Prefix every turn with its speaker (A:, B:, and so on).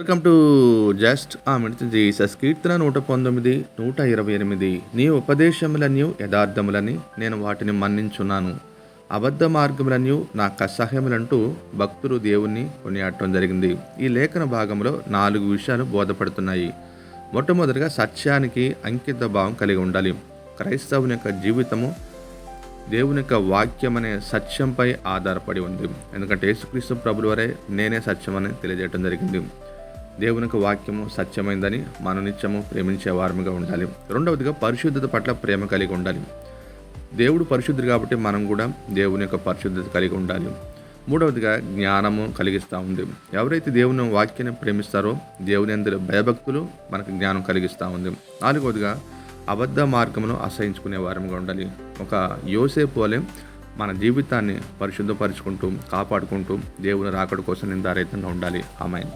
A: Welcome to just ఆ minute Jesus. కీర్తన 119, 128. నీ ఉపదేశములన్నీ యథార్థములని నేను వాటిని మన్నించున్నాను. అబద్ధ మార్గములన్నీ నాకు అసహ్యములంటూ భక్తులు దేవుణ్ణి కొనియాడటం జరిగింది. ఈ లేఖన భాగంలో 4 విషయాలు బోధపడుతున్నాయి. మొట్టమొదటిగా సత్యానికి అంకిత భావం కలిగి ఉండాలి. క్రైస్తవుని యొక్క జీవితము దేవుని యొక్క వాక్యం అనే సత్యంపై ఆధారపడి ఉంది. ఎందుకంటే యేసుక్రీస్తు ప్రభుల వరే నేనే సత్యం అని తెలియజేయడం జరిగింది. దేవుని యొక్క వాక్యము సత్యమైందని మనం నిత్యము ప్రేమించే వారముగా ఉండాలి. రెండవదిగా పరిశుద్ధత పట్ల ప్రేమ కలిగి ఉండాలి. దేవుడు పరిశుద్ధుడు కాబట్టి మనం కూడా దేవుని యొక్క పరిశుద్ధత కలిగి ఉండాలి. మూడవదిగా జ్ఞానము కలిగిస్తూ ఉంది. ఎవరైతే దేవుని వాక్యాన్ని ప్రేమిస్తారో దేవుని అందరి భయభక్తులు మనకు జ్ఞానం కలిగిస్తూ ఉంది. నాలుగవదిగా అబద్ధ మార్గమును అసహించుకునే వారముగా ఉండాలి. ఒక యోసేపు వలె మన జీవితాన్ని పరిశుద్ధపరుచుకుంటూ కాపాడుకుంటూ దేవుని రాకడ కోసం నిందారహితంగా ఉండాలి. ఆమేన్.